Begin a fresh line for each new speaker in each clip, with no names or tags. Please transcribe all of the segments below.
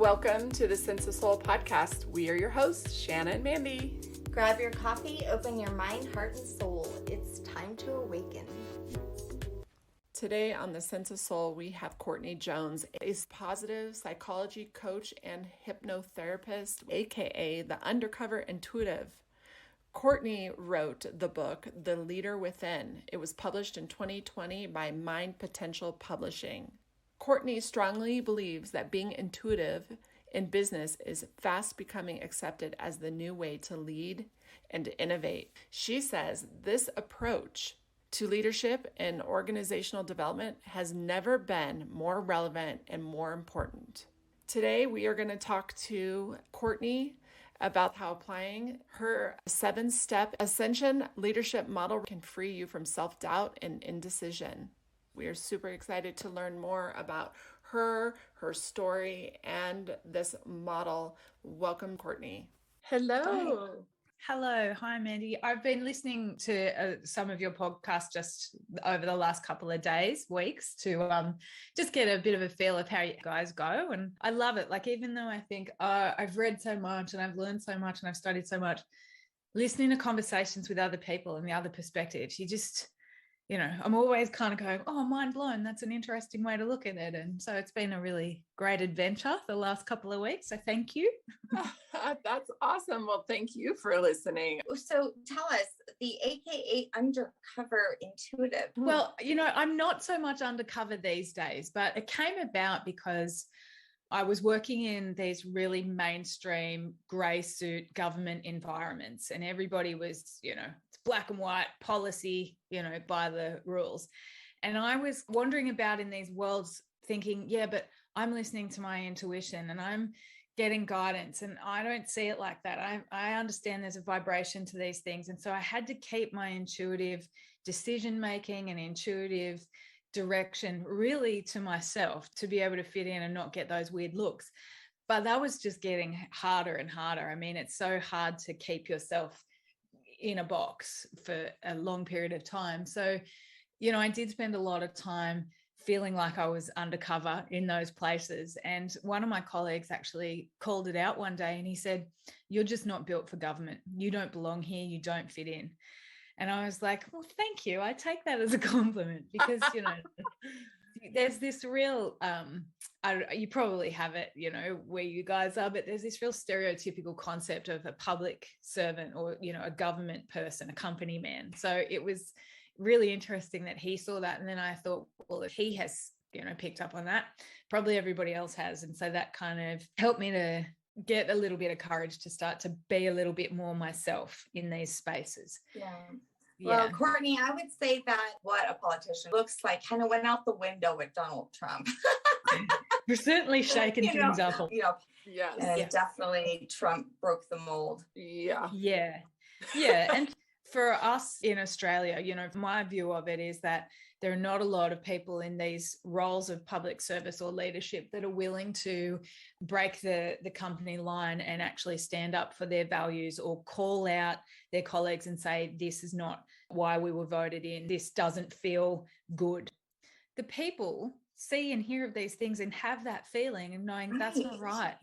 Welcome to the Sense of Soul podcast. We are your hosts, Shanna and Mandy.
Grab your coffee, open your mind, heart, and soul. It's time to awaken.
Today on the Sense of Soul, we have Courtney Jones, a positive psychology coach and hypnotherapist, aka the undercover intuitive. Courtney wrote the book, The Leader Within. It was published in 2020 by Mind Potential Publishing. Courtney strongly believes that being intuitive in business is fast becoming accepted as the new way to lead and innovate. She says this approach to leadership and organizational development has never been more relevant and more important. Today, we are going to talk to Courtney about how applying her 7-step Ascension Leadership Model can free you from self-doubt and indecision. We are super excited to learn more about her story, and this model. Welcome, Courtney.
Hello. Hello. Hi, Mandy. I've been listening to some of your podcasts just over the last couple of days, weeks, to just get a bit of a feel of how you guys go. And I love it. Like, even though I think I've read so much and I've learned so much and I've studied so much, listening to conversations with other people and the other perspectives, you just, I'm always kind of going, oh, mind blown. That's an interesting way to look at it. And so it's been a really great adventure the last couple of weeks. So thank you.
That's awesome. Well, thank you for listening.
So tell us, the AKA undercover intuitive.
Well, I'm not so much undercover these days, but it came about because I was working in these really mainstream gray suit government environments, and everybody was, it's black and white policy, by the rules. And I was wandering about in these worlds thinking, yeah, but I'm listening to my intuition and I'm getting guidance, and I don't see it like that. I understand there's a vibration to these things. And so I had to keep my intuitive decision-making and intuitive direction really to myself to be able to fit in and not get those weird looks. But that was just getting harder and harder. I mean, it's so hard to keep yourself in a box for a long period of time. So, I did spend a lot of time feeling like I was undercover in those places. And one of my colleagues actually called it out one day and he said, "You're just not built for government. You don't belong here. You don't fit in." And I was like, well, thank you. I take that as a compliment because, there's this real, you probably have it, where you guys are, but there's this real stereotypical concept of a public servant or, a government person, a company man. So it was really interesting that he saw that. And then I thought, well, if he has, picked up on that, probably everybody else has. And so that kind of helped me to get a little bit of courage to start to be a little bit more myself in these spaces.
Yeah. Well, Courtney, I would say that what a politician looks like kind of went out the window with Donald Trump.
We're certainly shaking things up.
Yes.
And definitely Trump broke the mold.
Yeah. And for us in Australia, my view of it is that there are not a lot of people in these roles of public service or leadership that are willing to break the company line and actually stand up for their values or call out their colleagues and say, this is not why we were voted in. This doesn't feel good. The people see and hear of these things and have that feeling and knowing that's not right.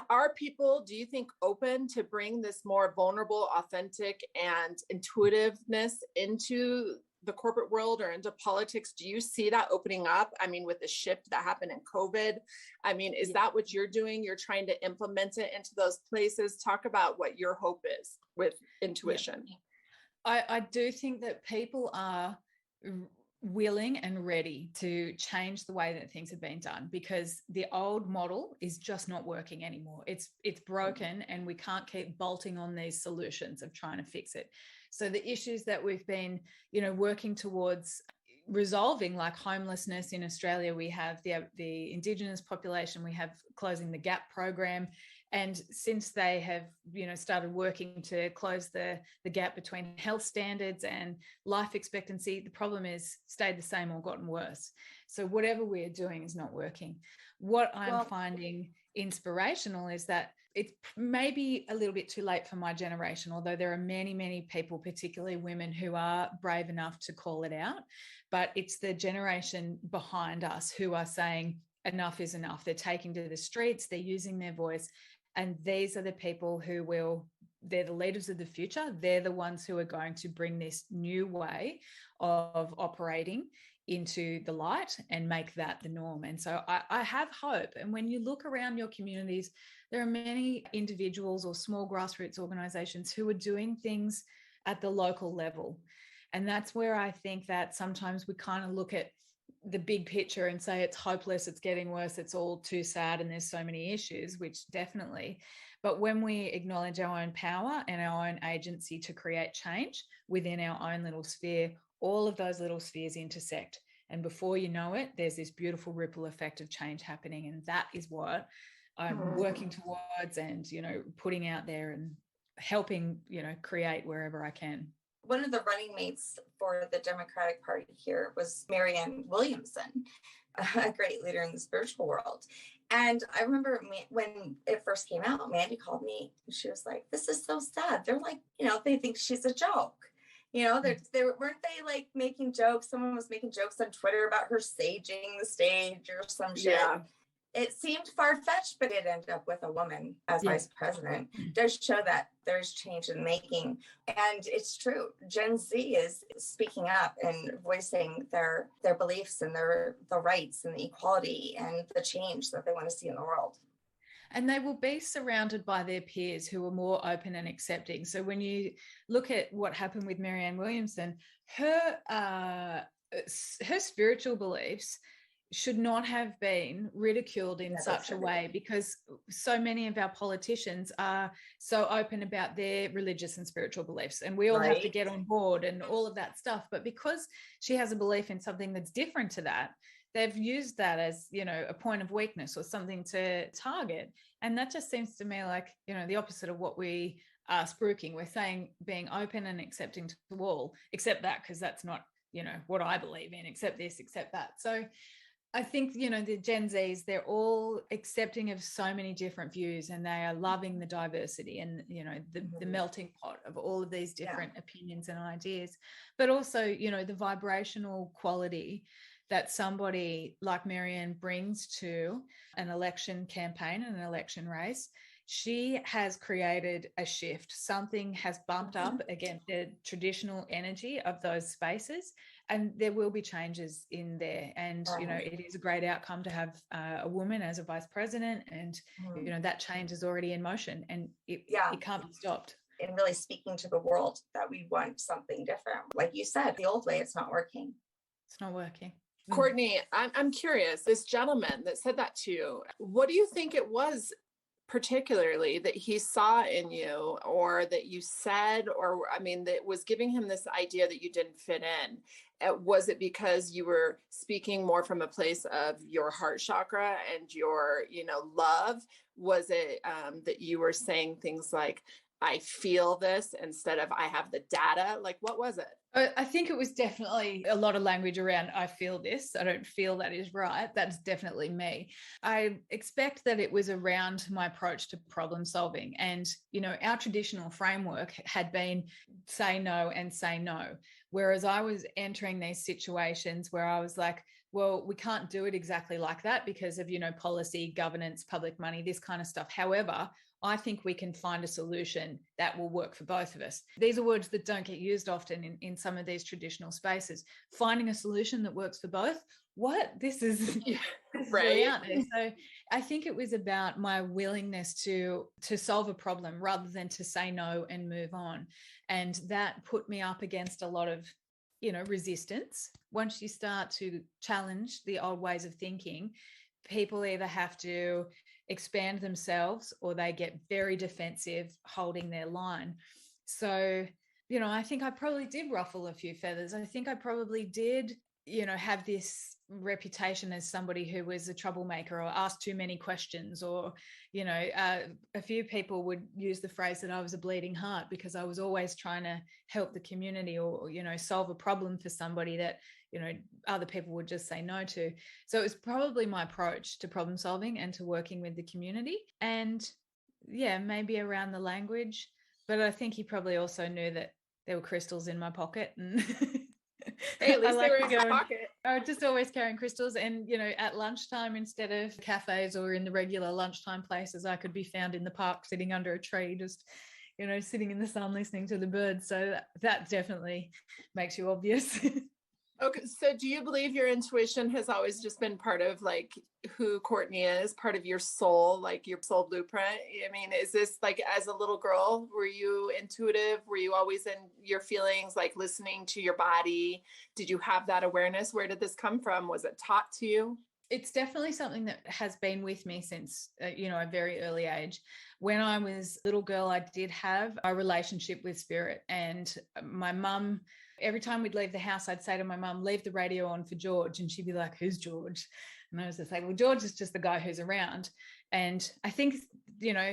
Are people, do you think, open to bring this more vulnerable, authentic, and intuitiveness into the corporate world or into politics? Do you see that opening up? I mean, with the shift that happened in COVID, is that what you're doing? You're trying to implement it into those places. Talk about what your hope is with intuition.
Yeah. I do think that people are willing and ready to change the way that things have been done, because the old model is just not working anymore. It's broken, and we can't keep bolting on these solutions of trying to fix it. So the issues that we've been, working towards resolving, like homelessness in Australia, we have the Indigenous population, we have Closing the Gap program. And since they have, started working to close the gap between health standards and life expectancy, the problem is stayed the same or gotten worse. So whatever we're doing is not working. What I'm finding inspirational is that it's maybe a little bit too late for my generation, although there are many, many people, particularly women, who are brave enough to call it out. But it's the generation behind us who are saying, enough is enough. They're taking to the streets, they're using their voice. And these are the people they're the leaders of the future. They're the ones who are going to bring this new way of operating into the light and make that the norm. And so I have hope. And when you look around your communities, there are many individuals or small grassroots organizations who are doing things at the local level. And that's where I think that sometimes we kind of look at the big picture and say it's hopeless, it's getting worse, it's all too sad, and there's so many issues, which definitely. But when we acknowledge our own power and our own agency to create change within our own little sphere, all of those little spheres intersect. And before you know it, there's this beautiful ripple effect of change happening. And that is what I'm working towards and, putting out there and helping, create wherever I can.
One of the running mates for the Democratic Party here was Marianne Williamson, a great leader in the spiritual world. And I remember when it first came out, Mandy called me and she was like, "This is so sad." They're like, they think she's a joke. They weren't they like making jokes? Someone was making jokes on Twitter about her saging the stage or some shit. Yeah. It seemed far-fetched, but it ended up with a woman as vice president. It does show that there's change in making. And it's true. Gen Z is speaking up and voicing their beliefs and the rights and the equality and the change that they want to see in the world.
And they will be surrounded by their peers who are more open and accepting. So when you look at what happened with Marianne Williamson, her spiritual beliefs should not have been ridiculed in such a way, because so many of our politicians are so open about their religious and spiritual beliefs, and we all have to get on board and all of that stuff. But because she has a belief in something that's different to that, they've used that as, a point of weakness or something to target. And that just seems to me like, the opposite of what we are spruiking. We're saying being open and accepting to all, accept that, because that's not, what I believe in, accept this, accept that. So I think, the Gen Zs, they're all accepting of so many different views, and they are loving the diversity and, the melting pot of all of these different opinions and ideas, but also, the vibrational quality that somebody like Marianne brings to an election campaign and an election race. She has created a shift. Something has bumped up against the traditional energy of those spaces, and there will be changes in there. And, it is a great outcome to have a woman as a vice president, and, that change is already in motion, and it can't be stopped.
And really speaking to the world that we want something different. Like you said, the old way, it's not working.
It's not working.
Courtney, I'm curious, this gentleman that said that to you, what do you think it was particularly that he saw in you, or that you said, or that was giving him this idea that you didn't fit in? Was it because you were speaking more from a place of your heart chakra and your, love? Was it that you were saying things like, I feel this, instead of I have the data? Like, what was it?
I think it was definitely a lot of language around I feel this. I don't feel that is right. That's definitely me. I expect that it was around my approach to problem solving. And, our traditional framework had been say no and say no. Whereas I was entering these situations where I was like, well, we can't do it exactly like that because of, policy, governance, public money, this kind of stuff. However, I think we can find a solution that will work for both of us. These are words that don't get used often in some of these traditional spaces. Finding a solution that works for both. This is really out there. So I think it was about my willingness to solve a problem rather than to say no and move on. And that put me up against a lot of, resistance. Once you start to challenge the old ways of thinking, people either have to expand themselves or they get very defensive holding their line. So, I think I probably did ruffle a few feathers. I think I probably did, have this reputation as somebody who was a troublemaker or asked too many questions, or, a few people would use the phrase that I was a bleeding heart because I was always trying to help the community or, solve a problem for somebody that, other people would just say no to. So it was probably my approach to problem solving and to working with the community, and maybe around the language. But I think he probably also knew that there were crystals in my pocket. And
Hey, at least they were in your
going,
pocket.
I just always carrying crystals. And, at lunchtime, instead of cafes or in the regular lunchtime places, I could be found in the park sitting under a tree, just, sitting in the sun, listening to the birds. So that definitely makes you obvious.
Okay, so do you believe your intuition has always just been part of like who Courtney is, part of your soul, like your soul blueprint? I mean, is this like as a little girl, were you intuitive? Were you always in your feelings, like listening to your body? Did you have that awareness? Where did this come from? Was it taught to you?
It's definitely something that has been with me since, a very early age. When I was a little girl, I did have a relationship with spirit, and my mum, every time we'd leave the house, I'd say to my mum, leave the radio on for George. And she'd be like, who's George? And I was just like, well, George is just the guy who's around. And I think,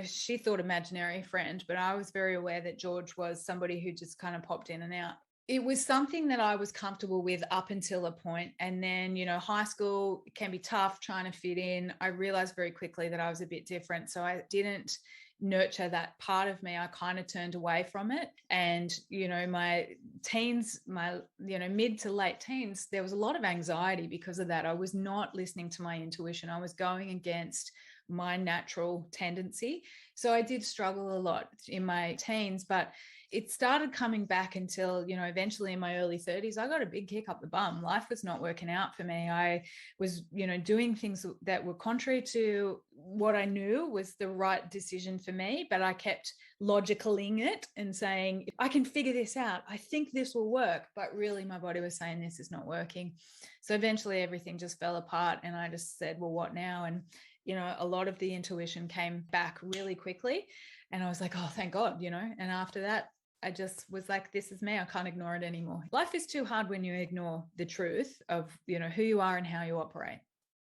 she thought imaginary friend, but I was very aware that George was somebody who just kind of popped in and out. It was something that I was comfortable with up until a point. And then, high school can be tough trying to fit in. I realized very quickly that I was a bit different. So I didn't nurture that part of me. I kind of turned away from it. And, my teens, my, mid to late teens, there was a lot of anxiety because of that. I was not listening to my intuition. I was going against my natural tendency. So I did struggle a lot in my teens, but it started coming back until, eventually in my early 30s, I got a big kick up the bum. Life was not working out for me. I was, doing things that were contrary to what I knew was the right decision for me, but I kept logicaling it and saying, I can figure this out. I think this will work. But really my body was saying this is not working. So eventually everything just fell apart and I just said, well, what now? And, a lot of the intuition came back really quickly. And I was like, oh, thank God, and after that, I just was like, this is me. I can't ignore it anymore. Life is too hard when you ignore the truth of, who you are and how you operate.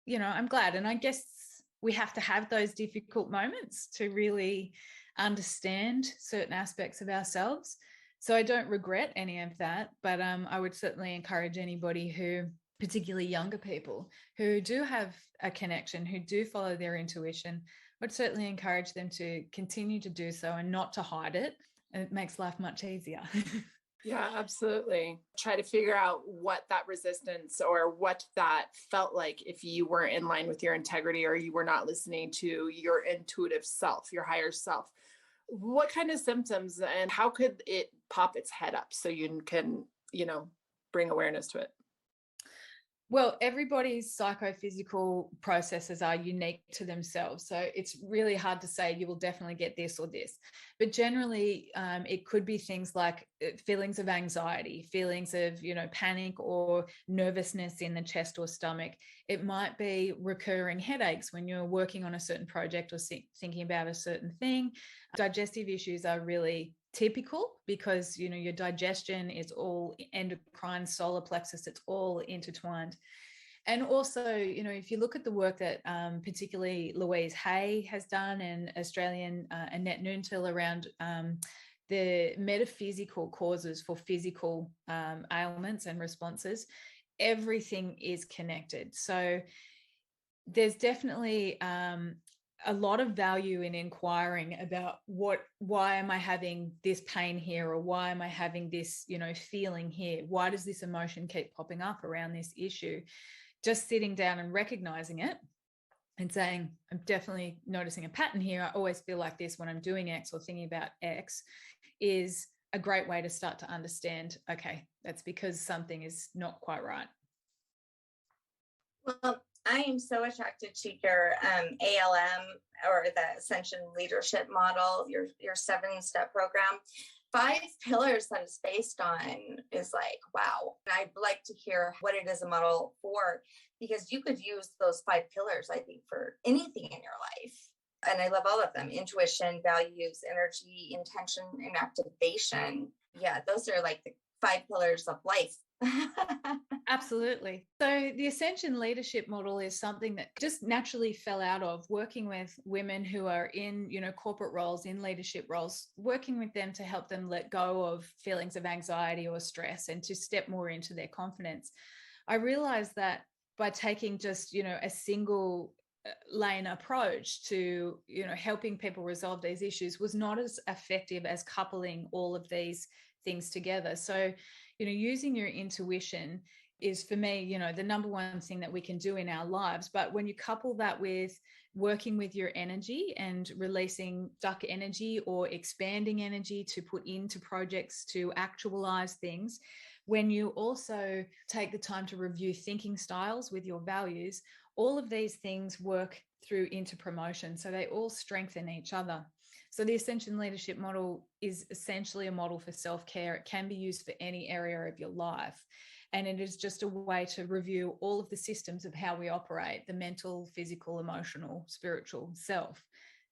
I'm glad. And I guess we have to have those difficult moments to really understand certain aspects of ourselves. So I don't regret any of that, but I would certainly encourage anybody who, particularly younger people who do have a connection, who do follow their intuition, would certainly encourage them to continue to do so and not to hide it. It makes life much easier.
Yeah, absolutely. Try to figure out what that resistance or what that felt like if you weren't in line with your integrity or you were not listening to your intuitive self, your higher self. What kind of symptoms and how could it pop its head up so you can, bring awareness to it?
Well, everybody's psychophysical processes are unique to themselves. So it's really hard to say you will definitely get this or this. But generally, it could be things like feelings of anxiety, feelings of, panic or nervousness in the chest or stomach. It might be recurring headaches when you're working on a certain project or thinking about a certain thing. Digestive issues are really typical because your digestion is all endocrine, solar plexus, it's all intertwined. And also, if you look at the work that particularly Louise Hay has done and Australian Annette Noontil around the metaphysical causes for physical ailments and responses, everything is connected. So there's definitely a lot of value in inquiring about why am I having this pain here, or why am I having this, feeling here? Why does this emotion keep popping up around this issue? Just sitting down and recognizing it and saying, I'm definitely noticing a pattern here. I always feel like this when I'm doing X or thinking about X, is a great way to start to understand, okay, that's because something is not quite right.
Well, I am so attracted to your ALM or the Ascension Leadership Model, your 7-step program. 5 pillars that it's based on is like, wow. And I'd like to hear what it is a model for, because you could use those 5 pillars, I think, for anything in your life. And I love all of them: intuition, values, energy, intention, and activation. Yeah, those are like the 5 pillars of life.
Absolutely. So the Ascension Leadership Model is something that just naturally fell out of working with women who are in, corporate roles, in leadership roles, working with them to help them let go of feelings of anxiety or stress and to step more into their confidence. I realized that by taking just, a single lane approach to, helping people resolve these issues was not as effective as coupling all of these things together. So using your intuition is, for me, the number one thing that we can do in our lives. But when you couple that with working with your energy and releasing stuck energy or expanding energy to put into projects to actualize things, when you also take the time to review thinking styles with your values, all of these things work through into promotion. So they all strengthen each other. So the Ascension Leadership Model is essentially a model for self-care. It can be used for any area of your life. And it is just a way to review all of the systems of how we operate, the mental, physical, emotional, spiritual self,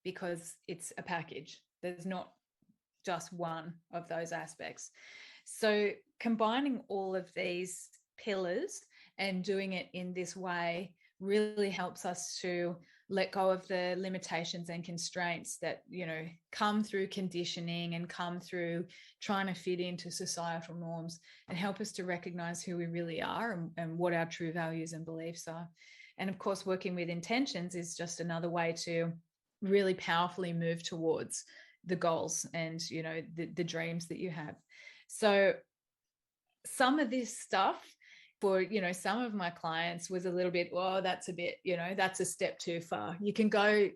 because it's a package. There's not just one of those aspects. So combining all of these pillars and doing it in this way really helps us to let go of the limitations and constraints that, come through conditioning and come through trying to fit into societal norms, and help us to recognize who we really are and what our true values and beliefs are. And of course, working with intentions is just another way to really powerfully move towards the goals and, the dreams that you have. So some of this stuff for, some of my clients was a little bit, well, that's a bit, that's a step too far. You can go,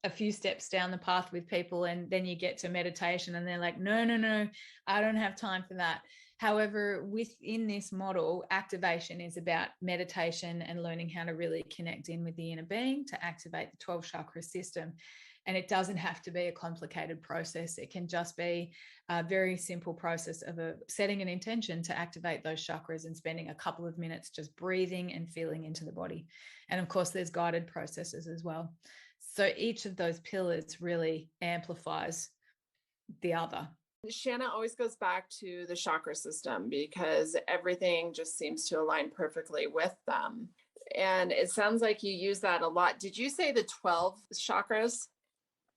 a few steps down the path with people, and then you get to meditation and they're like, no, I don't have time for that. However, within this model, activation is about meditation and learning how to really connect in with the inner being to activate the 12 chakra system. And it doesn't have to be a complicated process. It can just be a very simple process of setting an intention to activate those chakras and spending a couple of minutes just breathing and feeling into the body. And of course, there's guided processes as well. So each of those pillars really amplifies the other.
Shanna always goes back to the chakra system because everything just seems to align perfectly with them. And it sounds like you use that a lot. Did you say the 12 chakras?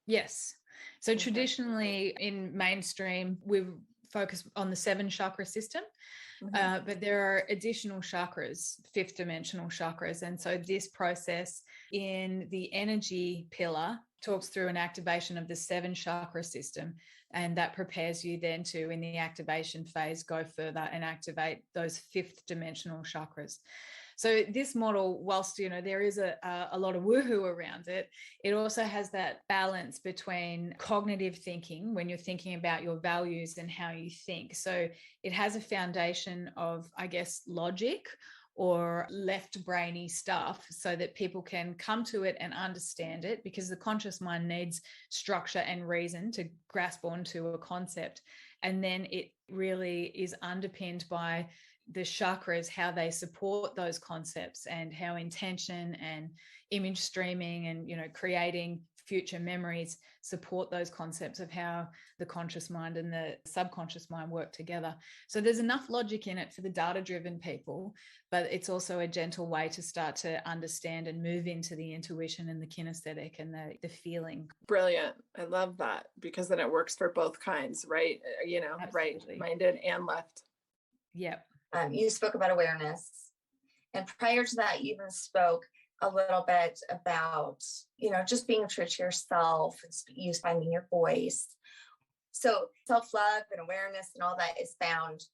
Yes. So traditionally in mainstream, we've focused on the 7 chakra system, but there are additional chakras, 5th dimensional chakras. And so this process in the energy pillar talks through an activation of the 7 chakra system. And that prepares you then to, in the activation phase, go further and activate those 5th dimensional chakras. So this model, whilst, there is a lot of woohoo around it, it also has that balance between cognitive thinking when you're thinking about your values and how you think. So it has a foundation of, I guess, logic or left brainy stuff so that people can come to it and understand it, because the conscious mind needs structure and reason to grasp onto a concept. And then it really is underpinned by the chakras, how they support those concepts, and how intention and image streaming and, creating future memories support those concepts of how the conscious mind and the subconscious mind work together. So there's enough logic in it for the data-driven people, but it's also a gentle way to start to understand and move into the intuition and the kinesthetic and the feeling.
Brilliant. I love that, because then it works for both kinds, right?
Absolutely.
Right-minded and left.
Yep.
You spoke about awareness. And prior to that, you even spoke a little bit about, just being true to yourself, you finding your voice. So self-love and awareness and all that is found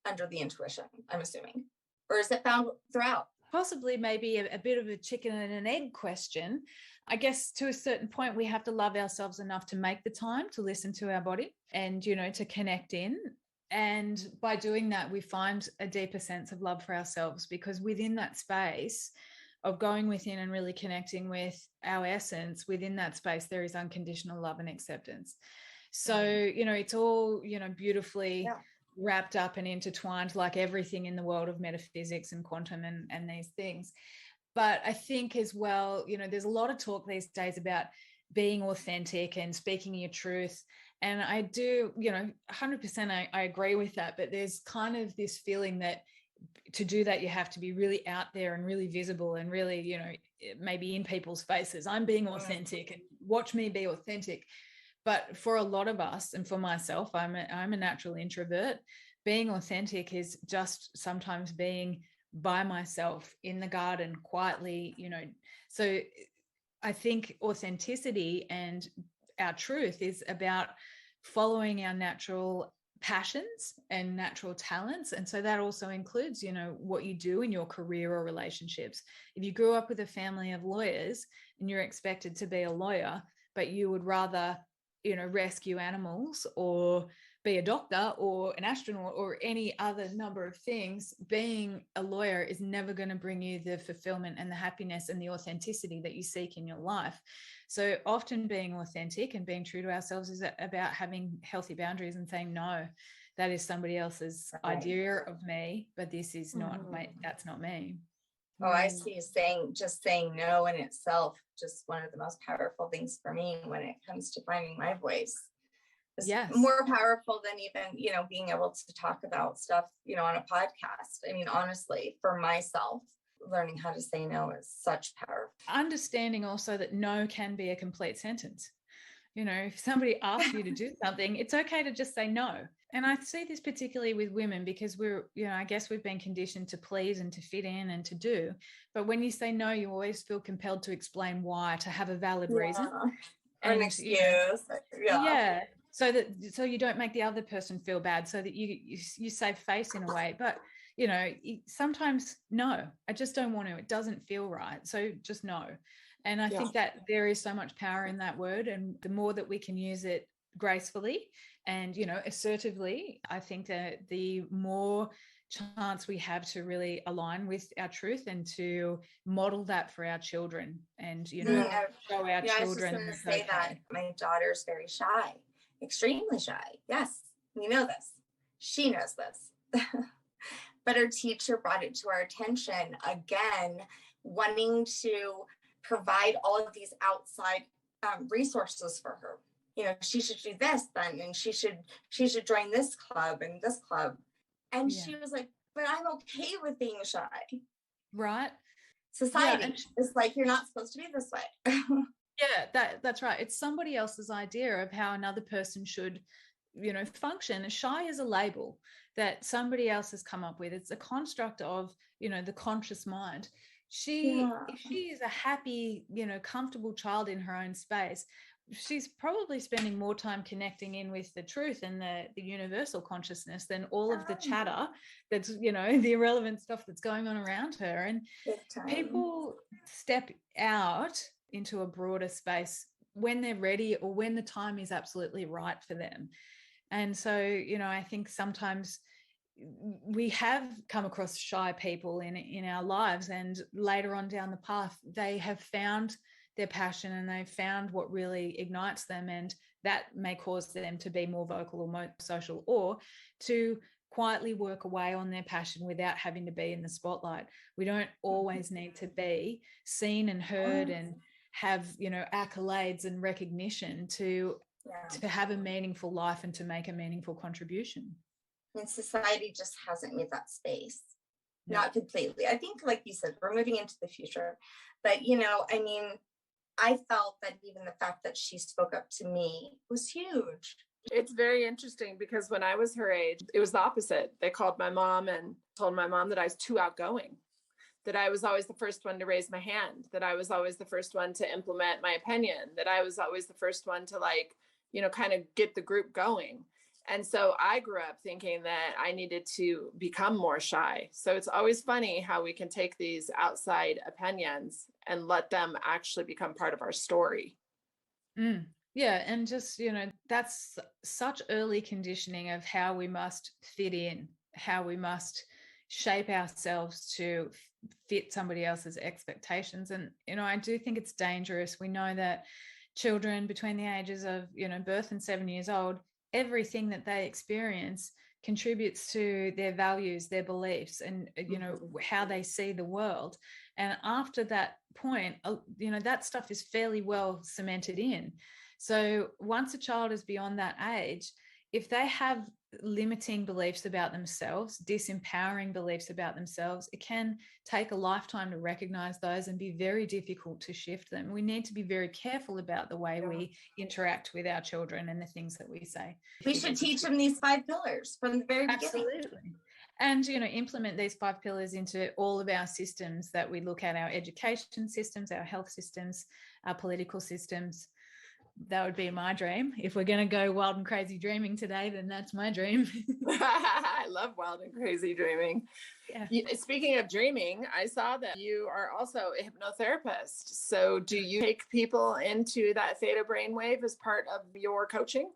under the intuition, I'm assuming. Or is it found throughout?
Possibly maybe a bit of a chicken and an egg question. I guess to a certain point, we have to love ourselves enough to make the time to listen to our body and, to connect in. And by doing that, we find a deeper sense of love for ourselves, because within that space of going within and really connecting with our essence, within that space, there is unconditional love and acceptance. So, it's all, beautifully wrapped up and intertwined, like everything in the world of metaphysics and quantum and these things. But I think as well, there's a lot of talk these days about being authentic and speaking your truth. And I do, 100% I agree with that. But there's kind of this feeling that to do that, you have to be really out there and really visible and really, maybe in people's faces. I'm being authentic and watch me be authentic. But for a lot of us, and for myself, I'm a natural introvert. Being authentic is just sometimes being by myself in the garden quietly, So I think authenticity and our truth is about following our natural passions and natural talents. And so that also includes, what you do in your career or relationships. If you grew up with a family of lawyers and you're expected to be a lawyer, but you would rather, rescue animals or be a doctor or an astronaut or any other number of things, being a lawyer is never going to bring you the fulfillment and the happiness and the authenticity that you seek in your life. So often being authentic and being true to ourselves is about having healthy boundaries and saying, no, that is somebody else's idea of me, but this is not that's not me.
Oh, I see. Saying no in itself, just one of the most powerful things for me when it comes to finding my voice. It's more powerful than even, being able to talk about stuff, on a podcast. I mean, honestly, for myself, learning how to say no is such power.
Understanding also that no can be a complete sentence. If somebody asks you to do something, it's okay to just say no. And I see this particularly with women because I guess we've been conditioned to please and to fit in and to do. But when you say no, you always feel compelled to explain why, to have a valid reason.
Or an excuse.
So you don't make the other person feel bad, so that you save face in a way. But, sometimes, no, I just don't want to. It doesn't feel right. So just no. And I think that there is so much power in that word. And the more that we can use it gracefully and, assertively, I think that the more chance we have to really align with our truth and to model that for our children and, show our children.
I was just going to say that my daughter's very shy, extremely shy. Yes, we know this. She knows this. But her teacher brought it to our attention again, wanting to provide all of these outside resources for her. She should do this then, and she should join this club and this club. And she was like, but I'm okay with being shy.
Right.
Society is like, you're not supposed to be this way.
That's right. It's somebody else's idea of how another person should, function. And shy is a label that somebody else has come up with. It's a construct of, the conscious mind. If she is a happy, comfortable child in her own space, she's probably spending more time connecting in with the truth and the universal consciousness than all of the chatter that's, the irrelevant stuff that's going on around her. And people step out into a broader space when they're ready or when the time is absolutely right for them. And so, I think sometimes we have come across shy people in our lives, and later on down the path, they have found their passion and they've found what really ignites them, and that may cause them to be more vocal or more social, or to quietly work away on their passion without having to be in the spotlight. We don't always need to be seen and heard and have, accolades and recognition to have a meaningful life and to make a meaningful contribution.
And society just hasn't made that space. Not completely. I think, like you said, we're moving into the future. But, I felt that even the fact that she spoke up to me was huge.
It's very interesting because when I was her age, it was the opposite. They called my mom and told my mom that I was too outgoing, that I was always the first one to raise my hand, that I was always the first one to implement my opinion, that I was always the first one to kind of get the group going. And so I grew up thinking that I needed to become more shy. So it's always funny how we can take these outside opinions and let them actually become part of our story.
Yeah. And just, that's such early conditioning of how we must fit in, how we must shape ourselves to fit somebody else's expectations. And, I do think it's dangerous. We know that children between the ages of, birth and 7 years old, everything that they experience contributes to their values, their beliefs, and, how they see the world. And after that point, that stuff is fairly well cemented in. So once a child is beyond that age, if they have limiting beliefs about themselves, disempowering beliefs about themselves, it can take a lifetime to recognize those and be very difficult to shift them. We need to be very careful about the way we interact with our children and the things that we say.
We should teach them these 5 pillars from the very beginning.
Absolutely. And, implement these 5 pillars into all of our systems that we look at, our education systems, our health systems, our political systems. that would be my dream. If we're going to go wild and crazy dreaming today, then that's my dream.
I love wild and crazy dreaming.
Yeah.
Speaking of dreaming, I saw that you are also a hypnotherapist. So do you take people into that theta brainwave as part of your coaching?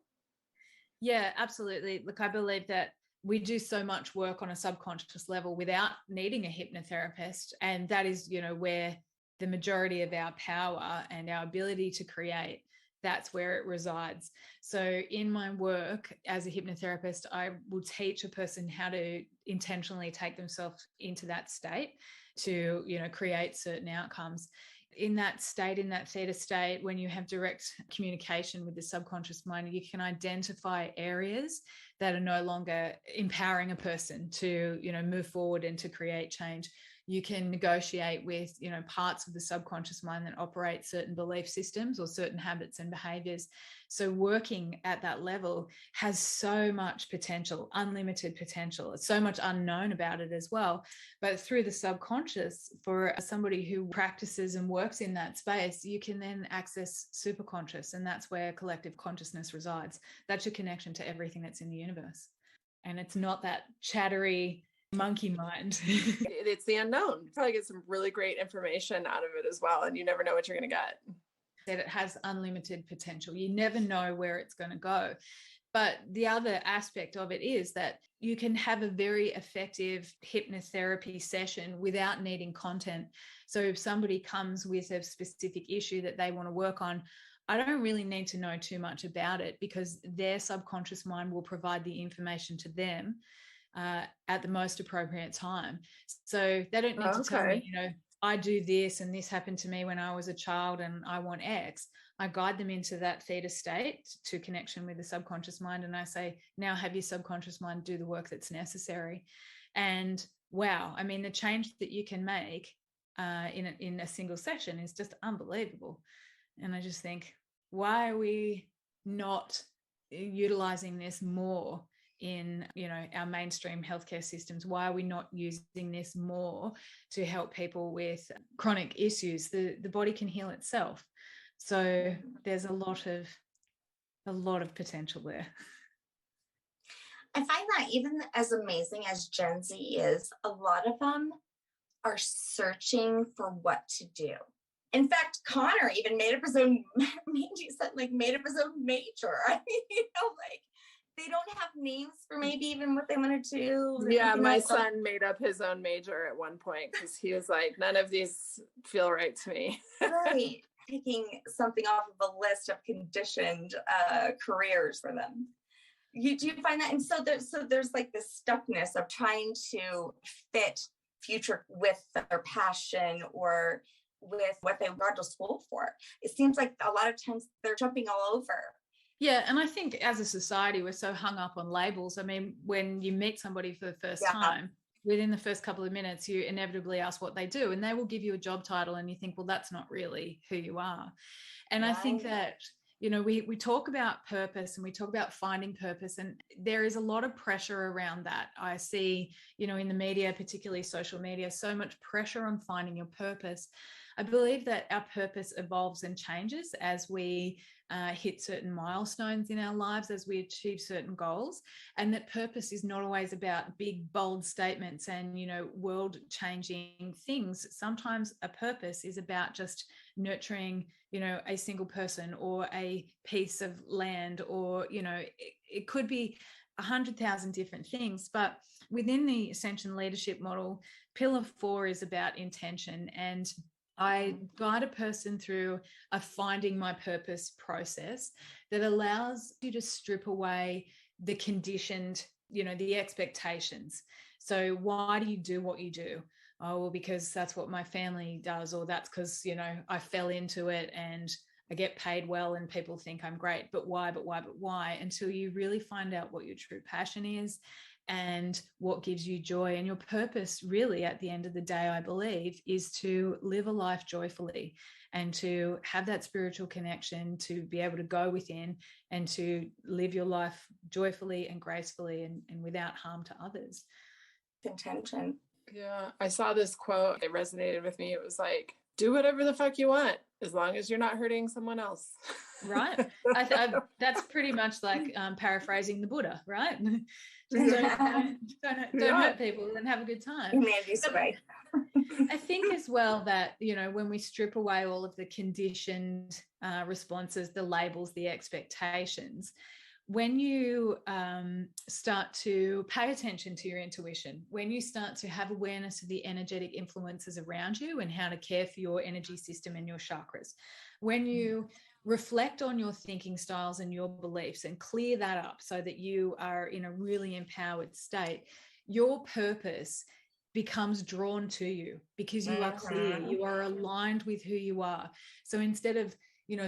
Yeah, absolutely. Look, I believe that we do so much work on a subconscious level without needing a hypnotherapist. And that is, where the majority of our power and our ability to create, that's where it resides. So in my work as a hypnotherapist, I will teach a person how to intentionally take themselves into that state to, create certain outcomes. In that state, in that theta state, when you have direct communication with the subconscious mind, you can identify areas that are no longer empowering a person to, move forward and to create change. You can negotiate with, parts of the subconscious mind that operate certain belief systems or certain habits and behaviors. So working at that level has so much potential, unlimited potential. It's so much unknown about it as well. But through the subconscious, for somebody who practices and works in that space, you can then access superconscious, and that's where collective consciousness resides. That's your connection to everything that's in the universe. And it's not that chattery monkey mind.
It's the unknown. You probably get some really great information out of it as well, and you never know what you're going to get.
That it has unlimited potential. You never know where it's going to go. But the other aspect of it is that you can have a very effective hypnotherapy session without needing content. So if somebody comes with a specific issue that they want to work on, I don't really need to know too much about it, because their subconscious mind will provide the information to them at the most appropriate time. So they don't need to tell me, I do this and this happened to me when I was a child and I want X. I guide them into that theta state to connection with the subconscious mind. And I say, now have your subconscious mind do the work that's necessary. And wow, I mean, the change that you can make in a single session is just unbelievable. And I just think, why are we not utilizing this more in our mainstream healthcare systems? Why are we not using this more to help people with chronic issues? The body can heal itself. So there's a lot of potential there.
I find that even as amazing as Gen Z is, a lot of them are searching for what to do. In fact, Connor even made up his own major. I mean, they don't have names for maybe even what they want to do.
Yeah, my son made up his own major at one point because he was like, none of these feel right to me.
Right. Taking something off of a list of conditioned careers for them. Do you find that? And so there's like this stuckness of trying to fit future with their passion or with what they went to school for. It seems like a lot of times they're jumping all over.
Yeah. And I think as a society, we're so hung up on labels. I mean, when you meet somebody for the first time, within the first couple of minutes, you inevitably ask what they do, and they will give you a job title and you think, well, that's not really who you are. And I think that, we talk about purpose and we talk about finding purpose, and there is a lot of pressure around that. I see, in the media, particularly social media, so much pressure on finding your purpose. I believe that our purpose evolves and changes as we hit certain milestones in our lives, as we achieve certain goals, and that purpose is not always about big, bold statements and, world-changing things. Sometimes a purpose is about just nurturing, a single person or a piece of land, or, it could be 100,000 different things. But within the Ascension Leadership Model, Pillar 4 is about intention, and I guide a person through a finding my purpose process that allows you to strip away the conditioned, the expectations. So why do you do what you do? Oh, well, because that's what my family does, or that's because, I fell into it and I get paid well and people think I'm great. But why, until you really find out what your true passion is and what gives you joy. And your purpose really at the end of the day, I believe, is to live a life joyfully and to have that spiritual connection, to be able to go within and to live your life joyfully and gracefully and without harm to others.
Intention.
Yeah, I saw this quote. It resonated with me. It was like, do whatever the fuck you want. As long as you're not hurting someone else.
Right. That's pretty much like paraphrasing the Buddha, right? Just don't hurt people and have a good time.
Humanity's way.
I think as well that, when we strip away all of the conditioned responses, the labels, the expectations, when you start to pay attention to your intuition, when you start to have awareness of the energetic influences around you and how to care for your energy system and your chakras, when you reflect on your thinking styles and your beliefs and clear that up so that you are in a really empowered state, your purpose becomes drawn to you because you are clear, you are aligned with who you are. So instead of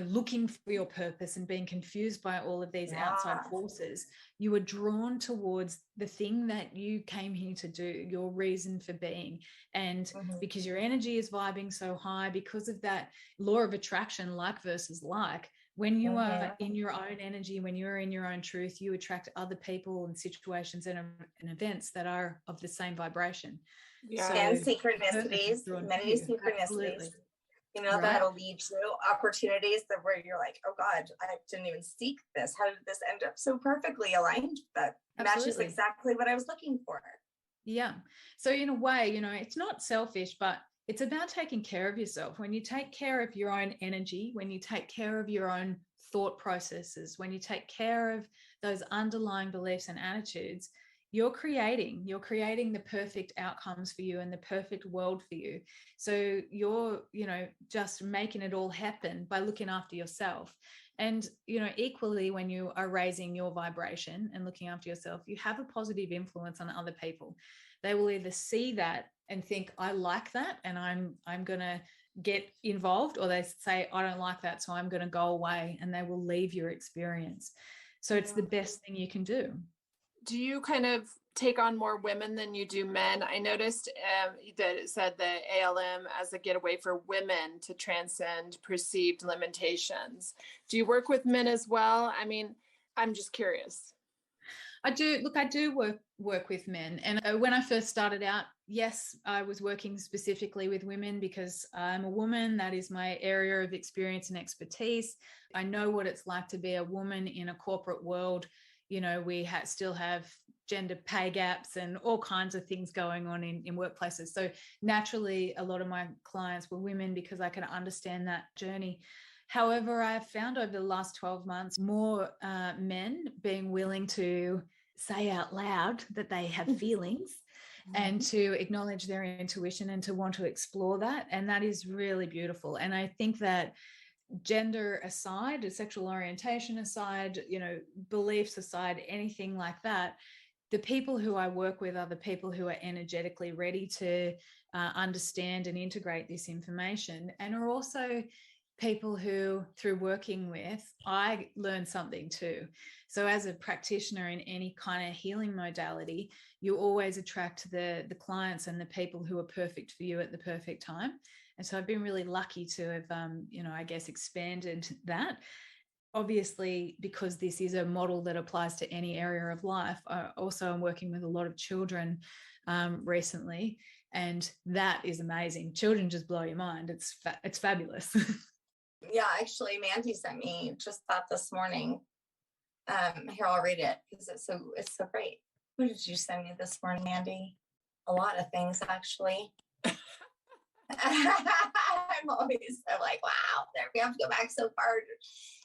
looking for your purpose and being confused by all of these outside forces, you are drawn towards the thing that you came here to do, your reason for being. And because your energy is vibing so high, because of that law of attraction, like versus like, when you are in your own energy, when you're in your own truth, you attract other people and situations and events that are of the same vibration.
Yeah.
So
and synchronicities, many synchronicities. Absolutely. That'll lead to opportunities where you're like, oh God, I didn't even seek this. How did this end up so perfectly aligned? That matches exactly what I was looking for.
Yeah. So in a way, it's not selfish, but it's about taking care of yourself. When you take care of your own energy, when you take care of your own thought processes, when you take care of those underlying beliefs and attitudes, you're creating the perfect outcomes for you and the perfect world for you. So you're, just making it all happen by looking after yourself. And, equally, when you are raising your vibration and looking after yourself, you have a positive influence on other people. They will either see that and think, I like that, and I'm going to get involved, or they say, I don't like that, so I'm going to go away, and they will leave your experience. So it's the best thing you can do.
Do you kind of take on more women than you do men? I noticed that it said the ALM as a getaway for women to transcend perceived limitations. Do you work with men as well? I mean, I'm just curious.
I do work with men. And when I first started out, yes, I was working specifically with women because I'm a woman. That is my area of experience and expertise. I know what it's like to be a woman in a corporate world. We still have gender pay gaps and all kinds of things going on in workplaces. So naturally, a lot of my clients were women because I can understand that journey. However, I have found over the last 12 months more men being willing to say out loud that they have feelings and to acknowledge their intuition and to want to explore that. And that is really beautiful. And I think that gender aside, sexual orientation aside, beliefs aside, anything like that, the people who I work with are the people who are energetically ready to understand and integrate this information, and are also people who, through working with, I learn something too. So as a practitioner in any kind of healing modality, you always attract the clients and the people who are perfect for you at the perfect time. And so I've been really lucky to have, I guess, expanded that. Obviously, because this is a model that applies to any area of life. Also, I'm working with a lot of children recently, and that is amazing. Children just blow your mind. It's fabulous.
Yeah, actually, Mandy sent me just that this morning. Here, I'll read it because it's so great. What did you send me this morning, Mandy? A lot of things, actually. I'm always so like, wow, there we have to go back so far.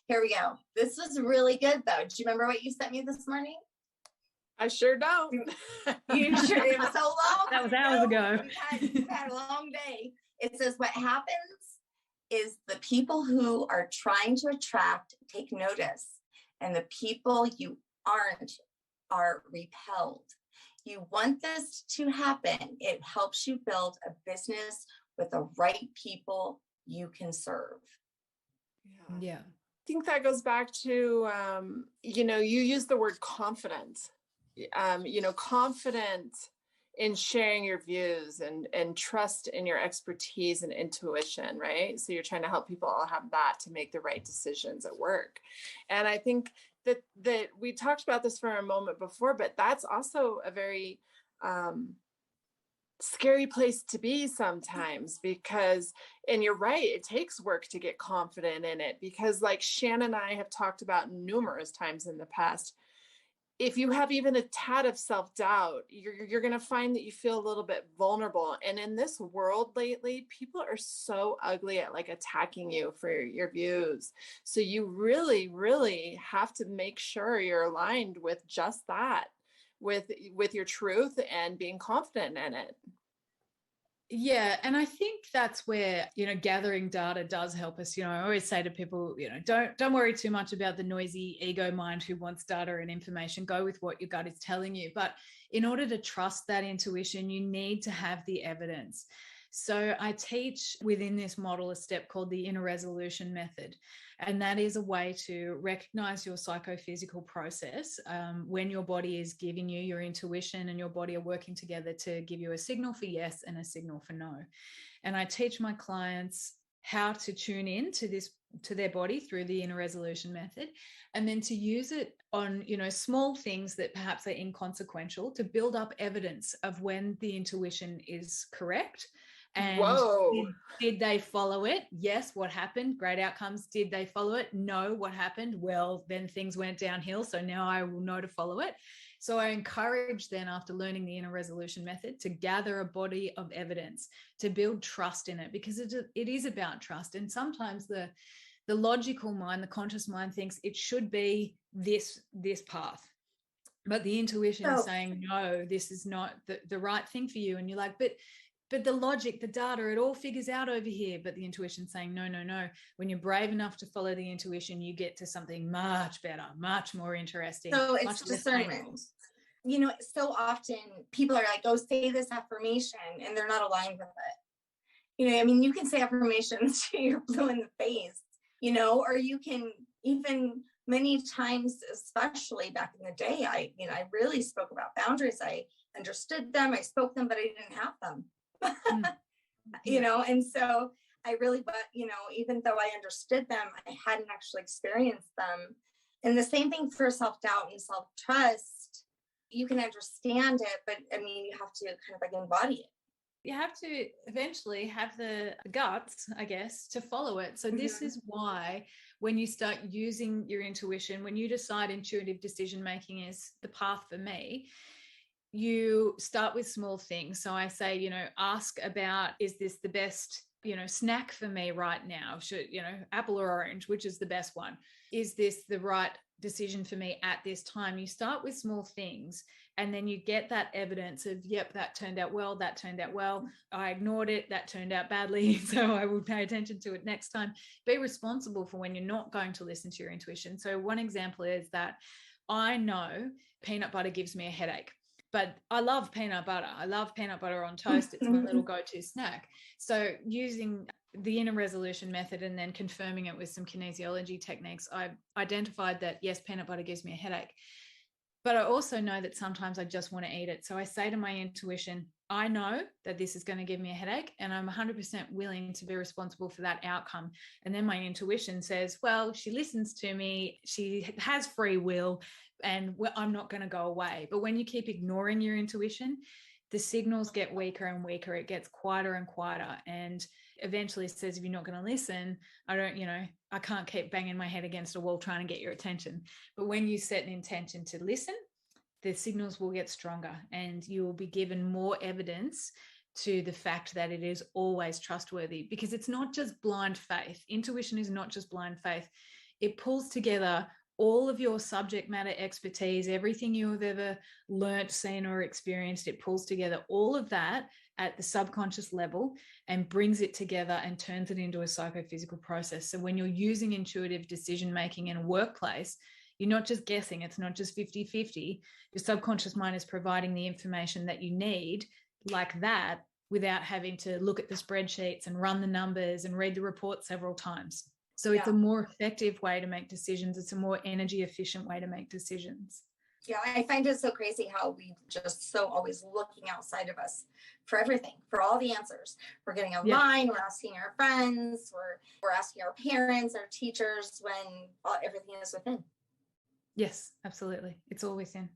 Here we go. This was really good, though. Do you remember what you sent me this morning?
I sure don't.
You sure? It was so long.
That was hours ago.
We've had a long day. It says what happens is the people who are trying to attract take notice, and the people you aren't are repelled. You want this to happen. It helps you build a business with the right people you can serve.
Yeah.
I think that goes back to, you use the word confident, confident in sharing your views and trust in your expertise and intuition, right? So you're trying to help people all have that to make the right decisions at work. And I think that we talked about this for a moment before, but that's also a very scary place to be sometimes because, and you're right, it takes work to get confident in it because like Shannon and I have talked about numerous times in the past, if you have even a tad of self-doubt, you're going to find that you feel a little bit vulnerable. And in this world lately, people are so ugly at like attacking you for your views. So you really, really have to make sure you're aligned with just that, with your truth and being confident in it.
Yeah. And I think that's where, gathering data does help us. I always say to people, don't worry too much about the noisy ego mind who wants data and information. Go with what your gut is telling you. But in order to trust that intuition, you need to have the evidence. So I teach within this model a step called the inner resolution method. And that is a way to recognize your psychophysical process when your body is giving you your intuition and your body are working together to give you a signal for yes and a signal for no. And I teach my clients how to tune in to their body through the inner resolution method, and then to use it on, small things that perhaps are inconsequential to build up evidence of when the intuition is correct. And did they follow it? Yes. What happened? Great outcomes. Did they follow it? No. What happened? Well, then things went downhill. So now I will know to follow it. So I encourage then, after learning the inner resolution method, to gather a body of evidence, to build trust in it, because it is about trust. And sometimes the logical mind, the conscious mind, thinks it should be this path. But the intuition is saying, no, this is not the right thing for you. And you're like, but the logic, the data, it all figures out over here. But the intuition saying, no. When you're brave enough to follow the intuition, you get to something much better, much more interesting.
So it's discernment. So often people are like, oh, say this affirmation, and they're not aligned with it. You can say affirmations till you're blue in the face, or you can even many times, especially back in the day, I really spoke about boundaries. I understood them, I spoke them, but I didn't have them. And so I really, but even though I understood them, I hadn't actually experienced them. And the same thing for self-doubt and self-trust. You can understand it, but you have to kind of like embody it.
You have to eventually have the guts, I guess, to follow it. So this is why when you start using your intuition, when you decide intuitive decision making is the path for me, you start with small things. So I say, ask about, is this the best, snack for me right now? Should, apple or orange, which is the best one? Is this the right decision for me at this time? You start with small things, and then you get that evidence of, yep, that turned out well, that turned out well. I ignored it, that turned out badly. So I will pay attention to it next time. Be responsible for when you're not going to listen to your intuition. So one example is that I know peanut butter gives me a headache. But I love peanut butter. I love peanut butter on toast. It's my little go-to snack. So using the inner resolution method and then confirming it with some kinesiology techniques, I identified that, yes, peanut butter gives me a headache. But I also know that sometimes I just want to eat it. So I say to my intuition, I know that this is going to give me a headache, and I'm 100% willing to be responsible for that outcome. And then my intuition says, well, she listens to me. She has free will, and I'm not going to go away. But when you keep ignoring your intuition, the signals get weaker and weaker. It gets quieter and quieter. And eventually says, if you're not going to listen, I can't keep banging my head against a wall trying to get your attention. But when you set an intention to listen, the signals will get stronger, and you will be given more evidence to the fact that it is always trustworthy, because it's not just blind faith. Intuition is not just blind faith. It pulls together all of your subject matter expertise, everything you have ever learnt, seen, or experienced. It pulls together all of that at the subconscious level and brings it together and turns it into a psychophysical process. So when you're using intuitive decision-making in a workplace, you're not just guessing. It's not just 50-50. Your subconscious mind is providing the information that you need like that, without having to look at the spreadsheets and run the numbers and read the report several times. So it's a more effective way to make decisions. It's a more energy efficient way to make decisions.
Yeah, I find it so crazy how we just so always looking outside of us for everything, for all the answers. We're getting online, we're asking our friends, we're asking our parents, our teachers, when everything is within.
Yes, absolutely. It's all within.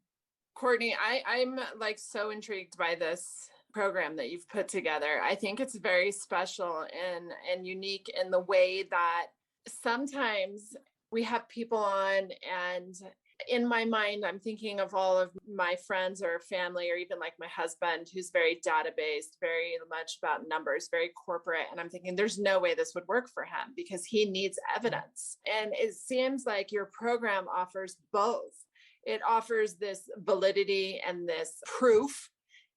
Courtney, I'm like so intrigued by this program that you've put together. I think it's very special and unique in the way that sometimes we have people on, and in my mind, I'm thinking of all of my friends or family, or even like my husband, who's very data-based, very much about numbers, very corporate. And I'm thinking there's no way this would work for him because he needs evidence. And it seems like your program offers both. It offers this validity and this proof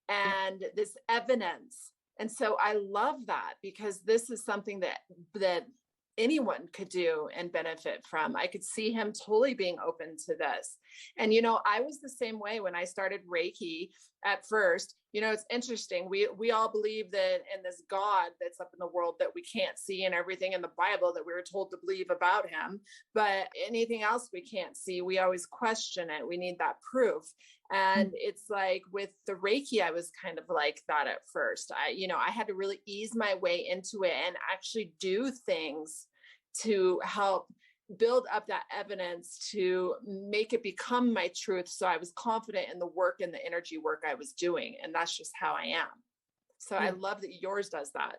and this evidence. And so I love that, because this is something that anyone could do and benefit from. I could see him totally being open to this. And, I was the same way when I started Reiki at first. It's interesting. We all believe that in this God that's up in the world that we can't see, and everything in the Bible that we were told to believe about him. But anything else we can't see, we always question it. We need that proof. And it's like with the Reiki, I was kind of like that at first. I had to really ease my way into it and actually do things to help build up that evidence to make it become my truth. So I was confident in the work and the energy work I was doing. And that's just how I am. So I love that yours does that.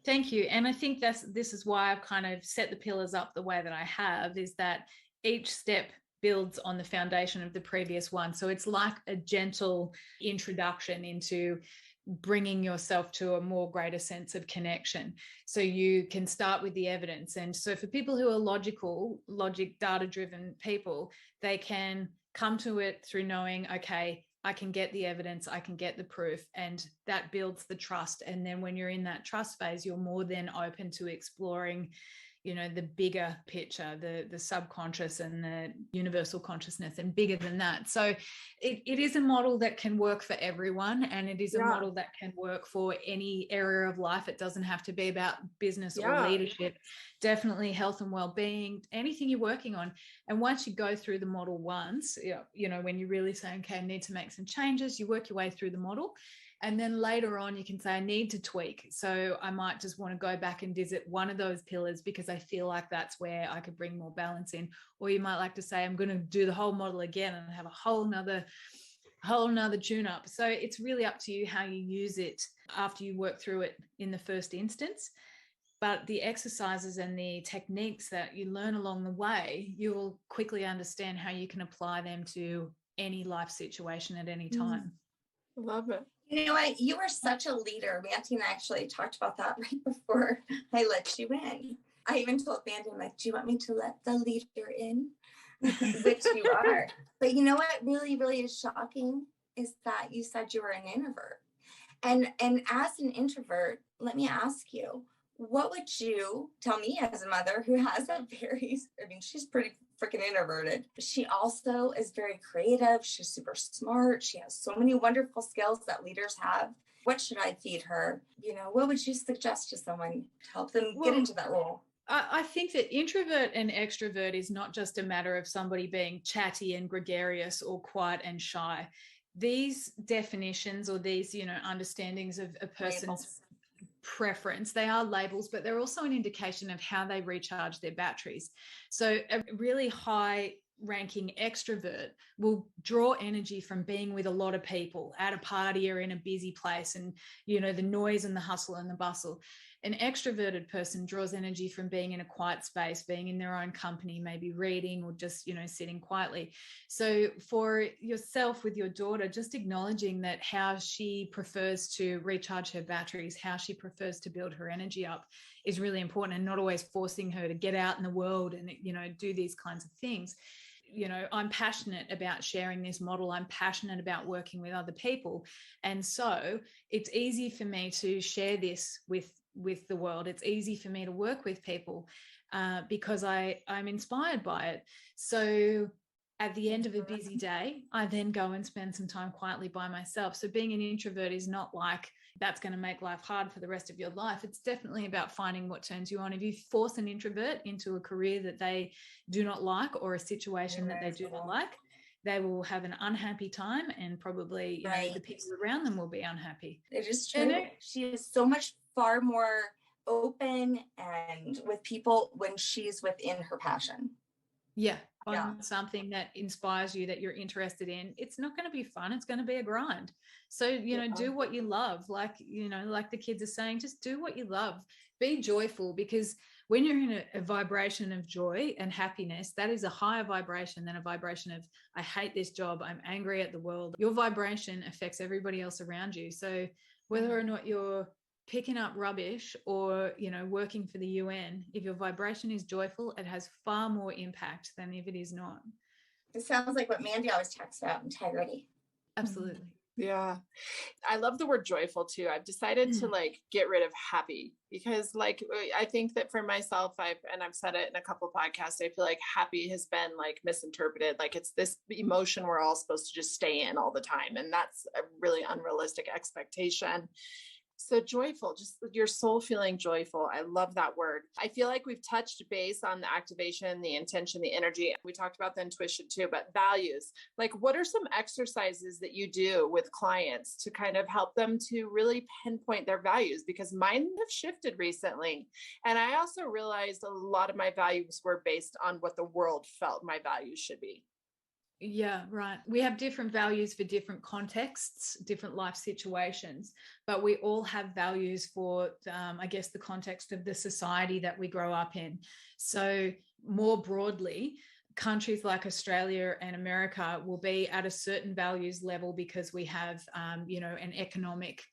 Thank you. And I think this is why I've kind of set the pillars up the way that I have, is that each step builds on the foundation of the previous one. So it's like a gentle introduction into bringing yourself to a more greater sense of connection. So you can start with the evidence. And so for people who are logic, data-driven people, they can come to it through knowing, okay, I can get the evidence, I can get the proof, and that builds the trust. And then when you're in that trust phase, you're more than open to exploring the bigger picture, the subconscious and the universal consciousness, and bigger than that. So it is a model that can work for everyone, and it is a model that can work for any area of life. It doesn't have to be about business or leadership. Definitely health and well-being, anything you're working on. And once you go through the model once, when you really say, okay, I need to make some changes, you work your way through the model. And then later on, you can say, I need to tweak. So I might just want to go back and visit one of those pillars because I feel like that's where I could bring more balance in. Or you might like to say, I'm going to do the whole model again and have a whole nother tune up. So it's really up to you how you use it after you work through it in the first instance. But the exercises and the techniques that you learn along the way, you will quickly understand how you can apply them to any life situation at any time.
Love it.
You know what? You are such a leader. Mandy and I actually talked about that right before I let you in. I even told Mandy, I'm like, do you want me to let the leader in? Which you are. But you know what really, really is shocking is that you said you were an introvert. And as an introvert, let me ask you, what would you tell me as a mother who has she's pretty freaking introverted. She also is very creative. She's super smart. She has so many wonderful skills that leaders have. What should I feed her? What would you suggest to someone to help them get into that role?
I think that introvert and extrovert is not just a matter of somebody being chatty and gregarious or quiet and shy. These definitions or these, understandings of a person's preference, they are labels, but they're also an indication of how they recharge their batteries. So a really high ranking extrovert will draw energy from being with a lot of people at a party or in a busy place, and the noise and the hustle and the bustle. An extroverted person draws energy from being in a quiet space, being in their own company, maybe reading or just sitting quietly. So for yourself with your daughter, just acknowledging that how she prefers to recharge her batteries, how she prefers to build her energy up is really important, and not always forcing her to get out in the world and do these kinds of things. I'm passionate about sharing this model. I'm passionate about working with other people. And so it's easy for me to share this with the world. It's easy for me to work with people because I'm inspired by it. So at the end of a busy day, I then go and spend some time quietly by myself. So being an introvert is not like that's going to make life hard for the rest of your life. It's definitely about finding what turns you on. If you force an introvert into a career that they do not like or a situation that they do not like, they will have an unhappy time, and probably the people around them will be unhappy.
It is true. She is so much far more open and with people when she's within her passion.
Yeah, on something that inspires you, that you're interested in, it's not going to be fun. It's going to be a grind. So, do what you love. Like the kids are saying, just do what you love. Be joyful, because when you're in a vibration of joy and happiness, that is a higher vibration than a vibration of, I hate this job, I'm angry at the world. Your vibration affects everybody else around you. So whether or not you're picking up rubbish or, working for the UN, if your vibration is joyful, it has far more impact than if it is not.
It sounds like what Mandy always talks about, integrity.
Absolutely.
Yeah. I love the word joyful too. I've decided to get rid of happy, because I think that for myself, I've said it in a couple of podcasts, I feel like happy has been misinterpreted. Like it's this emotion we're all supposed to just stay in all the time. And that's a really unrealistic expectation. So joyful, just your soul feeling joyful. I love that word. I feel like we've touched base on the activation, the intention, the energy. We talked about the intuition too, but values. What are some exercises that you do with clients to kind of help them to really pinpoint their values? Because mine have shifted recently. And I also realized a lot of my values were based on what the world felt my values should be.
Yeah, right. We have different values for different contexts, different life situations, but we all have values for, the context of the society that we grow up in. So more broadly, countries like Australia and America will be at a certain values level because we have, an economic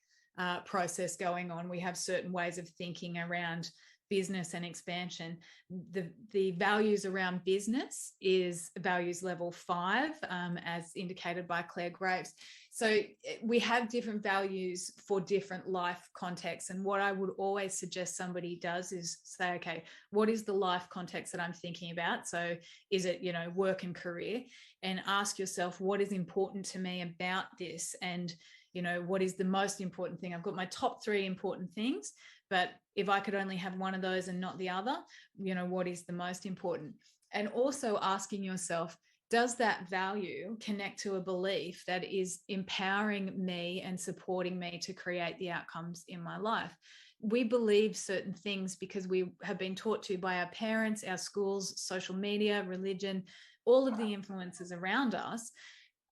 process going on. We have certain ways of thinking around business and expansion. The values around business is values level 5, as indicated by Claire Graves. So we have different values for different life contexts. And what I would always suggest somebody does is say, okay, what is the life context that I'm thinking about? So is it, work and career? And ask yourself, what is important to me about this? And what is the most important thing? I've got my top 3 important things, but if I could only have one of those and not the other, what is the most important? And also asking yourself, does that value connect to a belief that is empowering me and supporting me to create the outcomes in my life? We believe certain things because we have been taught to by our parents, our schools, social media, religion, all of the influences around us.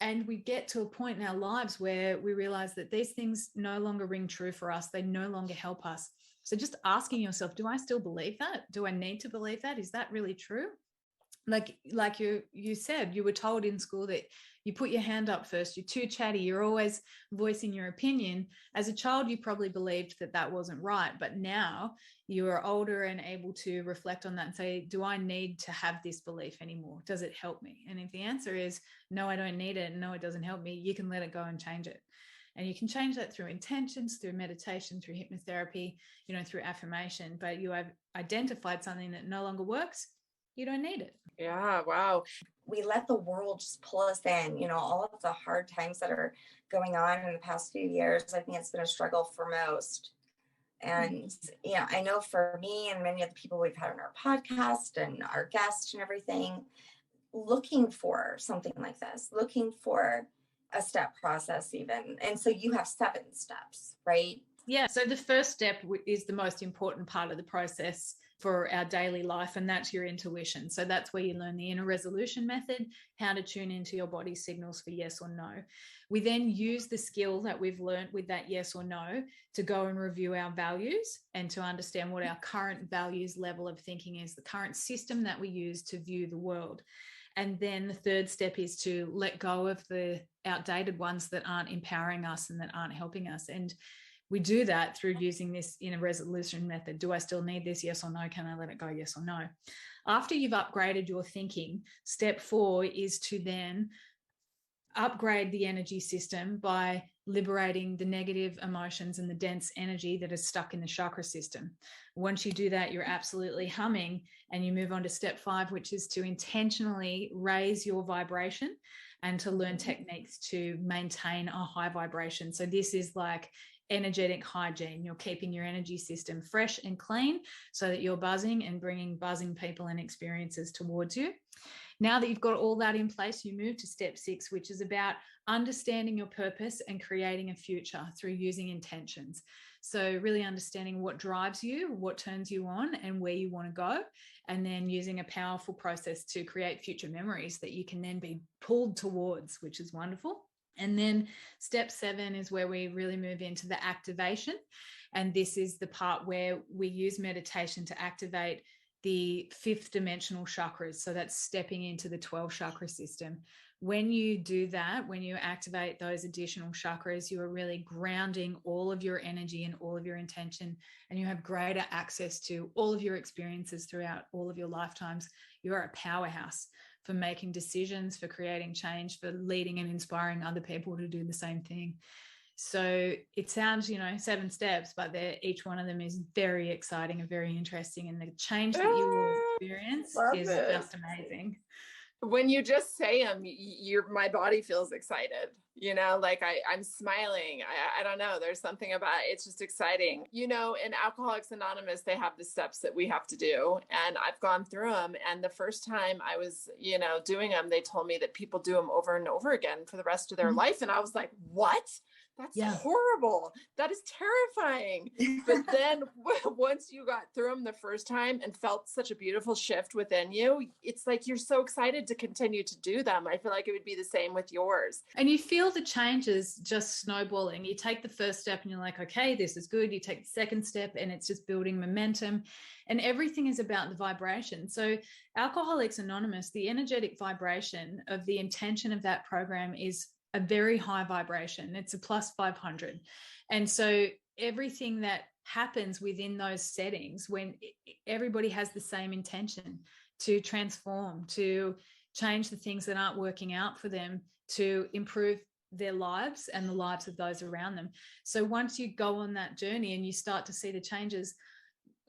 And we get to a point in our lives where we realize that these things no longer ring true for us. They no longer help us. So just asking yourself, do I still believe that? Do I need to believe that? Is that really true? Like you said, you were told in school that you put your hand up first, you're too chatty, you're always voicing your opinion. As a child, you probably believed that that wasn't right, but now you are older and able to reflect on that and say, do I need to have this belief anymore? Does it help me? And if the answer is, no, I don't need it, no, it doesn't help me, you can let it go and change it. And you can change that through intentions, through meditation, through hypnotherapy, through affirmation, but you have identified something that no longer works, you don't need it.
Yeah. Wow.
We let the world just pull us in, all of the hard times that are going on in the past few years. I think it's been a struggle for most. And, I know for me and many of the people we've had on our podcast and our guests and everything, looking for something like this, looking for a step process even. And so you have 7 steps, right?
Yeah. So the first step is the most important part of the process for our daily life, and that's your intuition. So that's where you learn the inner resolution method, how to tune into your body's signals for yes or no. We then use the skill that we've learned with that yes or no to go and review our values and to understand what our current values level of thinking is, the current system that we use to view the world. And then the third step is to let go of the outdated ones that aren't empowering us and that aren't helping us. And we do that through using this inner resolution method. Do I still need this? Yes or no? Can I let it go? Yes or no? After you've upgraded your thinking, step 4 is to then upgrade the energy system by liberating the negative emotions and the dense energy that is stuck in the chakra system. Once you do that, you're absolutely humming, and you move on to step 5, which is to intentionally raise your vibration and to learn techniques to maintain a high vibration. So this is like energetic hygiene. You're keeping your energy system fresh and clean so that you're buzzing and bringing buzzing people and experiences towards you. Now that you've got all that in place, you move to step 6, which is about understanding your purpose and creating a future through using intentions. So really understanding what drives you, what turns you on, and where you want to go, and then using a powerful process to create future memories that you can then be pulled towards, which is wonderful. And then step 7 is where we really move into the activation. And this is the part where we use meditation to activate the 5th dimensional chakras. So that's stepping into the 12 chakra system. When you do that, when you activate those additional chakras, you are really grounding all of your energy and all of your intention, and you have greater access to all of your experiences throughout all of your lifetimes. You are a powerhouse for making decisions, for creating change, for leading and inspiring other people to do the same thing. So it sounds, 7 steps, but each one of them is very exciting and very interesting. And the change that you will experience is just amazing.
When you just say them, my body feels excited, like I'm smiling. I don't know. There's something about it's just exciting. In Alcoholics Anonymous, they have the steps that we have to do. And I've gone through them. And the first time I was, doing them, they told me that people do them over and over again for the rest of their life. And I was like, what? That's horrible. That is terrifying. But then once you got through them the first time and felt such a beautiful shift within you, it's like you're so excited to continue to do them. I feel like it would be the same with yours.
And you feel the changes just snowballing. You take the first step and you're like, okay, this is good. You take the second step and it's just building momentum. And everything is about the vibration. So Alcoholics Anonymous, the energetic vibration of the intention of that program is a very high vibration. It's a plus 500. And so everything that happens within those settings, when everybody has the same intention to transform, to change the things that aren't working out for them, to improve their lives and the lives of those around them. So once you go on that journey and you start to see the changes,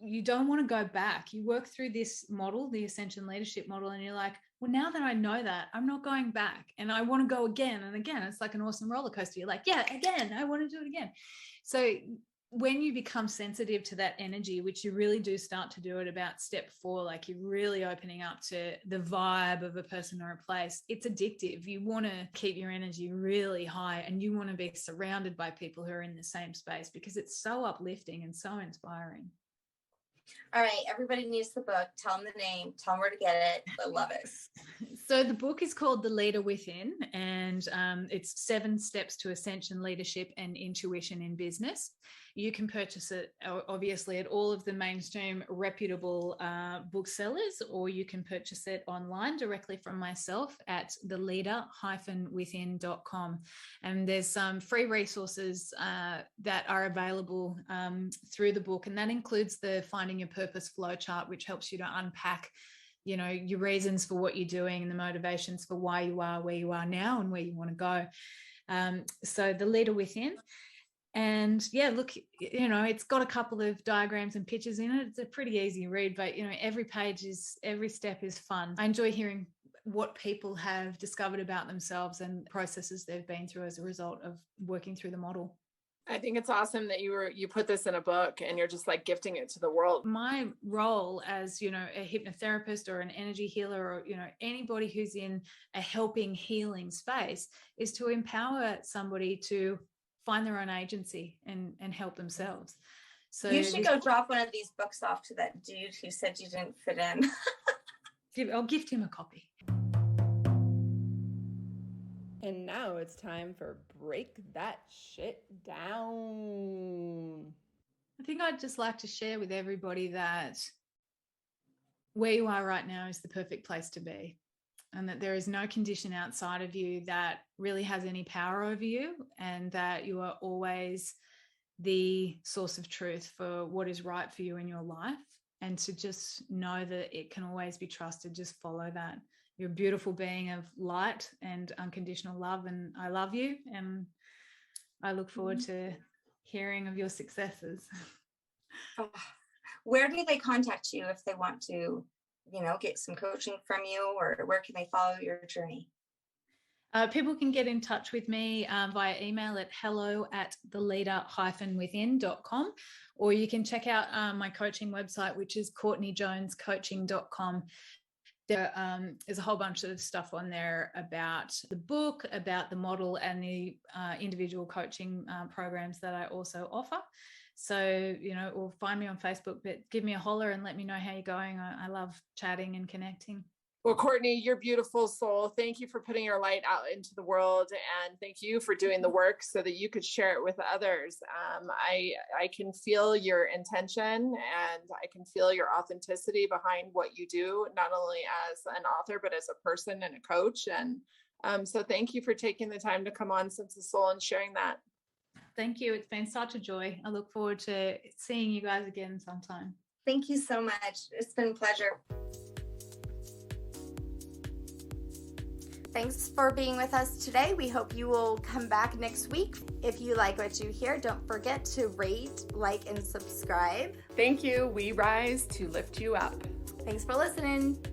you don't want to go back. You work through this model, the Ascension Leadership Model, and you're like, well, now that I know that, I'm not going back. And I want to go again and again. It's like an awesome roller coaster. You're like, yeah, again, I want to do it again. So when you become sensitive to that energy, which you really do start to do at about step 4, like you're really opening up to the vibe of a person or a place, it's addictive. You want to keep your energy really high and you want to be surrounded by people who are in the same space because it's so uplifting and so inspiring.
All right, everybody needs the book. Tell them the name. Tell them where to get it. I love it.
So the book is called The Leader Within, and it's 7 steps to Ascension Leadership and Intuition in Business. You can purchase it, obviously, at all of the mainstream reputable booksellers, or you can purchase it online directly from myself at theleader-within.com. And there's some free resources that are available through the book, and that includes the Finding Your Purpose flowchart, which helps you to unpack your reasons for what you're doing and the motivations for why you are where you are now and where you want to go. So The Leader Within. And yeah, look, it's got a couple of diagrams and pictures in it. It's a pretty easy read, but every step is fun. I enjoy hearing what people have discovered about themselves and processes they've been through as a result of working through the model.
I think it's awesome that you put this in a book and you're just like gifting it to the world.
My role as, a hypnotherapist or an energy healer or, anybody who's in a helping healing space is to empower somebody to find their own agency and help themselves. So
you should go drop one of these books off to that dude who said you didn't fit in.
I'll gift him a copy.
And now it's time for Break That Shit Down.
I think I'd just like to share with everybody that where you are right now is the perfect place to be, and that there is no condition outside of you that really has any power over you, and that you are always the source of truth for what is right for you in your life, and to just know that it can always be trusted. Just follow that. You're a beautiful being of light and unconditional love, and I love you, and I look forward to hearing of your successes.
Where do they contact you if they want to, get some coaching from you, or where can they follow your journey?
People can get in touch with me via email at hello@theleader-within.com, or you can check out my coaching website, which is courtneyjonescoaching.com. There is a whole bunch of stuff on there about the book, about the model, and the individual coaching programs that I also offer. So, or find me on Facebook, but give me a holler and let me know how you're going. I love chatting and connecting.
Well, Courtney, you're a beautiful soul. Thank you for putting your light out into the world, and thank you for doing the work so that you could share it with others. I can feel your intention, and I can feel your authenticity behind what you do, not only as an author, but as a person and a coach. And so thank you for taking the time to come on Sense of Soul and sharing that.
Thank you. It's been such a joy. I look forward to seeing you guys again sometime.
Thank you so much. It's been a pleasure.
Thanks for being with us today. We hope you will come back next week. If you like what you hear, don't forget to rate, like, and subscribe.
Thank you. We rise to lift you up.
Thanks for listening.